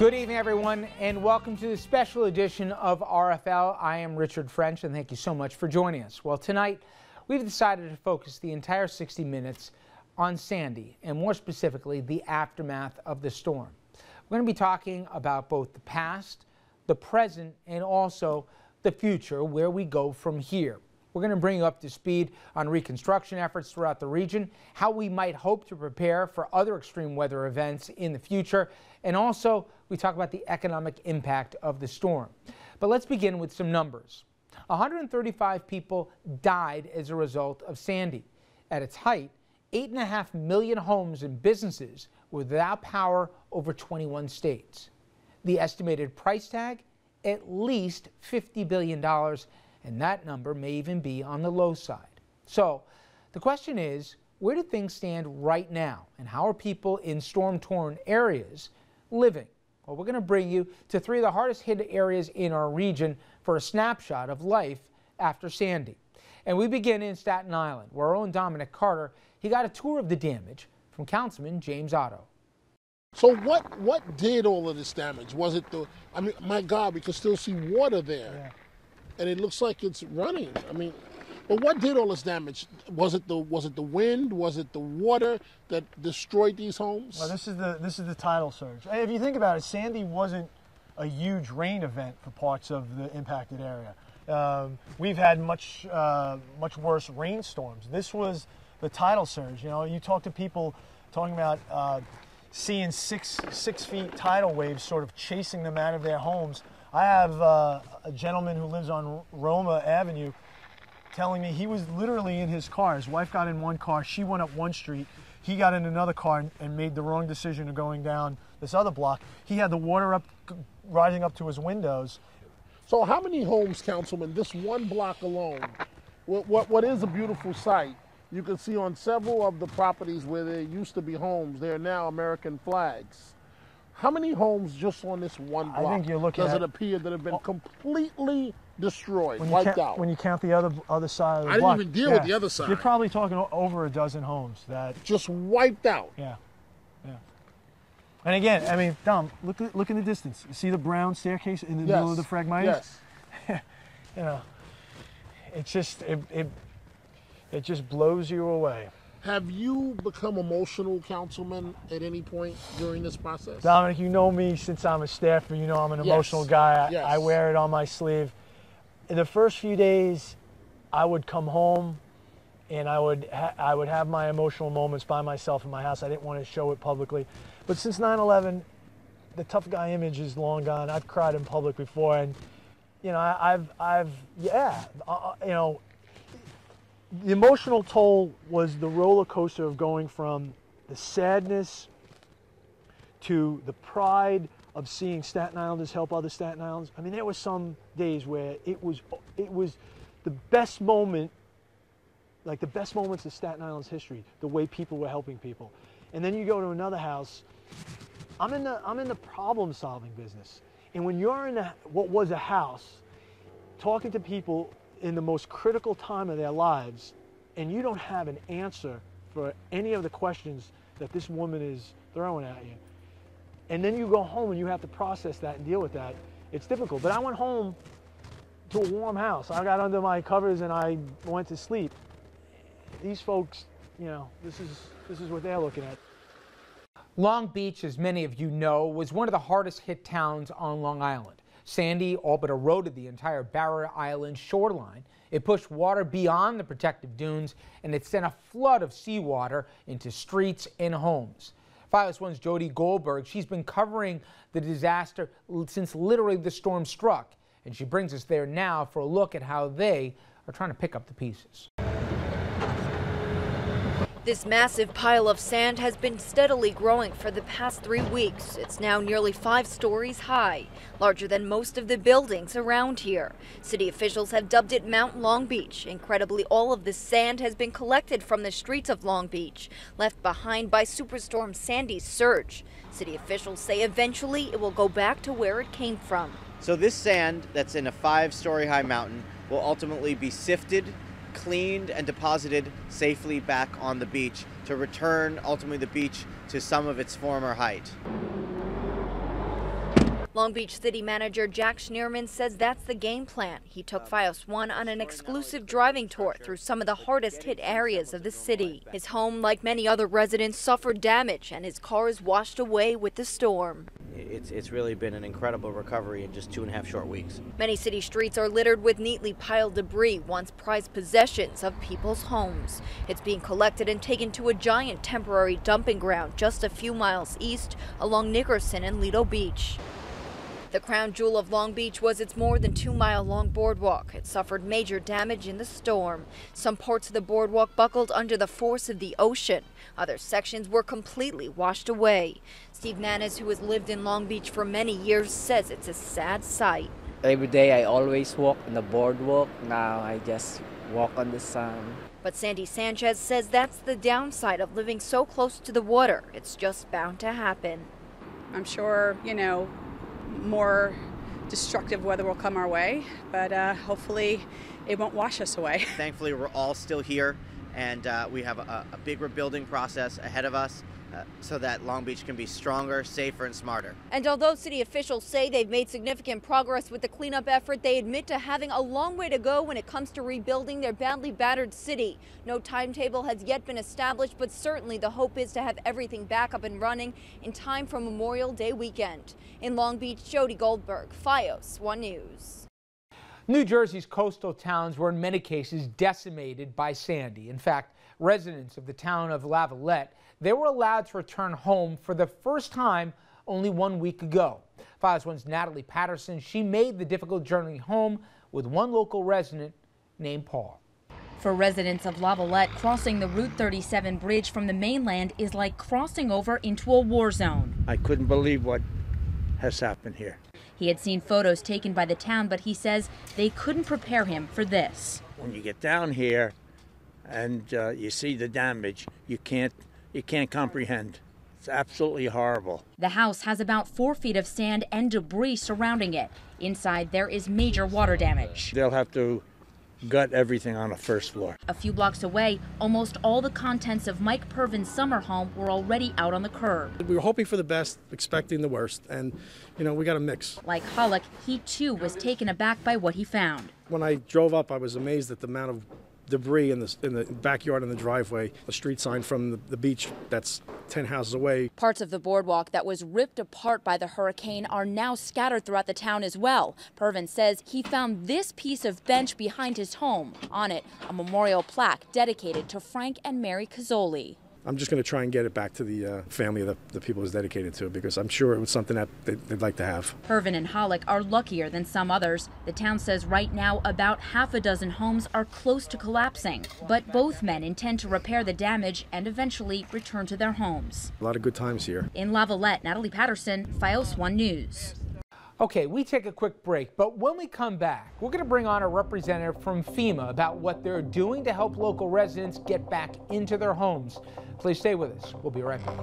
Good evening, everyone, and welcome to the special edition of RFL. I am Richard French, and thank you so much for joining us. Well, tonight, we've decided to focus the entire 60 minutes on Sandy, and more specifically, the aftermath of the storm. We're going to be talking about both the past, the present, and also the future, where we go from here. We're going to bring you up to speed on reconstruction efforts throughout the region, how we might hope to prepare for other extreme weather events in the future, and also we talk about the economic impact of the storm. But let's begin with some numbers. 135 people died as a result of Sandy. At its height, 8.5 million homes and businesses were without power over 21 states. The estimated price tag, at least $50 billion, and that number may even be on the low side. So the question is, where do things stand right now, and how are people in storm-torn areas living? Well, we're going to bring you to three of the hardest hit areas in our region for a snapshot of life after Sandy. And we begin in Staten Island, where our own Dominic Carter, he got a tour of the damage from Councilman James Otto. So what did all of this damage? Was it the, I mean, my God, we can still see water there. Yeah. And it looks like it's running. I mean, but what did all this damage? Was it the wind? Was it the water that destroyed these homes? Well, this is the tidal surge. If you think about it, Sandy wasn't a huge rain event for parts of the impacted area. We've had much worse rainstorms. This was the tidal surge. You know, you talk to people talking about seeing six feet tidal waves sort of chasing them out of their homes. I have a gentleman who lives on Roma Avenue telling me he was literally in his car. His wife got in one car, she went up one street, he got in another car and made the wrong decision of going down this other block. He had the water rising up to his windows. So how many homes, Councilman, this one block alone, what is a beautiful sight? You can see on several of the properties where there used to be homes, there are now American flags. How many homes just on this one block I think you're looking does at, it appear that have been completely destroyed, wiped out? When you count the other side of the block. block. I didn't even deal with the other side. You're probably talking over a dozen homes that just wiped out. Yeah. And again, I mean, Dom, look in the distance. You see the brown staircase in the middle of the Phragmites? Yes. You know, it's just it just blows you away. Have you become emotional, Councilman, at any point during this process? Dominic, you know me since I'm a staffer. You know I'm an emotional guy. Yes. I wear it on my sleeve. In the first few days, I would come home and I would have my emotional moments by myself in my house. I didn't want to show it publicly. But since 9/11, the tough guy image is long gone. I've cried in public before, and you know, you know, the emotional toll was the roller coaster of going from the sadness to the pride of seeing Staten Islanders help other Staten Islanders. I mean, there were some days where it was the best moment, like the best moments of Staten Island's history, the way people were helping people. And then you go to another house. I'm in the problem-solving business, and when you're in what was a house, talking to people in the most critical time of their lives, and you don't have an answer for any of the questions that this woman is throwing at you, and then you go home and you have to process that and deal with that, it's difficult. But I went home to a warm house. I got under my covers and I went to sleep. These folks, you know, this is what they're looking at. Long Beach, as many of you know, was one of the hardest hit towns on Long Island. Sandy all but eroded the entire Barrier Island shoreline. It pushed water beyond the protective dunes, and it sent a flood of seawater into streets and homes. 501's Jody Goldberg, she's been covering the disaster since literally the storm struck, and she brings us there now for a look at how they are trying to pick up the pieces. This massive pile of sand has been steadily growing for the past 3 weeks. It's now nearly 5 stories high, larger than most of the buildings around here. City officials have dubbed it Mount Long Beach. Incredibly, all of the sand has been collected from the streets of Long Beach, left behind by Superstorm Sandy's surge. City officials say eventually it will go back to where it came from. So this sand that's in a 5-story high mountain will ultimately be sifted, cleaned, and deposited safely back on the beach to return ultimately the beach to some of its former height. Long Beach City Manager Jack Schneerman says that's the game plan. He took FiOS 1 on an exclusive driving tour through some of the hardest hit areas of the city. His home, like many other residents, suffered damage and his car is washed away with the storm. It's really been an incredible recovery in just 2.5 short weeks. Many city streets are littered with neatly piled debris, once prized possessions of people's homes. It's being collected and taken to a giant temporary dumping ground just a few miles east along Nickerson and Lido Beach. The crown jewel of Long Beach was its more than 2-mile-long boardwalk. It suffered major damage in the storm. Some parts of the boardwalk buckled under the force of the ocean. Other sections were completely washed away. Steve Nanas, who has lived in Long Beach for many years, says it's a sad sight. Every day I always walk on the boardwalk. Now I just walk on the sand. But Sandy Sanchez says that's the downside of living so close to the water. It's just bound to happen. I'm sure, more destructive weather will come our way, but hopefully it won't wash us away. Thankfully, we're all still here, and we have a big rebuilding process ahead of us so that Long Beach can be stronger, safer, and smarter. And although city officials say they've made significant progress with the cleanup effort, they admit to having a long way to go when it comes to rebuilding their badly battered city. No timetable has yet been established, but certainly the hope is to have everything back up and running in time for Memorial Day weekend. In Long Beach, Jody Goldberg, FiOS 1 News. New Jersey's coastal towns were in many cases decimated by Sandy. In fact, residents of the town of Lavallette, they were allowed to return home for the first time only 1 week ago. FiOS 1's Natalie Patterson, she made the difficult journey home with one local resident named Paul. For residents of Lavallette, crossing the Route 37 bridge from the mainland is like crossing over into a war zone. I couldn't believe what has happened here. He had seen photos taken by the town, but he says they couldn't prepare him for this. When you get down here and you see the damage, you can't comprehend. It's absolutely horrible. The house has about 4 feet of sand and debris surrounding it. Inside, there is major water damage. They'll have to gut everything on the first floor. A few blocks away, almost all the contents of Mike Pervin's summer home were already out on the curb. We were hoping for the best, expecting the worst, and we got a mix. Like Hollick, he too was taken aback by what he found. When I drove up, I was amazed at the amount of debris in the backyard and the driveway. A street sign from the beach that's 10 houses away. Parts of the boardwalk that was ripped apart by the hurricane are now scattered throughout the town as well. Pervin says he found this piece of bench behind his home. On it, a memorial plaque dedicated to Frank and Mary Cazzoli. I'm just going to try and get it back to the family of the people it was dedicated to, because I'm sure it was something that they'd like to have. Pervin and Hollick are luckier than some others. The town says right now about half a dozen homes are close to collapsing. But both men intend to repair the damage and eventually return to their homes. A lot of good times here. In Lavallette, Natalie Patterson, FiOS 1 News. Okay, we take a quick break, but when we come back, we're going to bring on a representative from FEMA about what they're doing to help local residents get back into their homes. Please stay with us. We'll be right back.